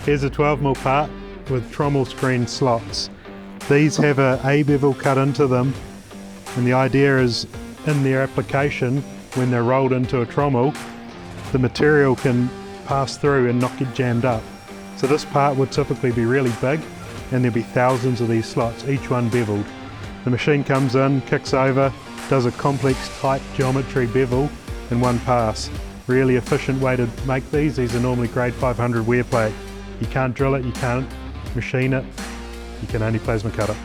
Here's a 12mm part with Trommel screen slots. These have a bevel cut into them, and the idea is in their application, when they're rolled into a trommel, the material can pass through and not get jammed up. So this part would typically be really big, and there'll be thousands of these slots, each one beveled. The machine comes in, kicks over, does a complex tight geometry bevel in one pass. Really efficient way to make these. These are normally grade 500 wear plate. You can't drill it, you can't machine it, you can only plasma cut it.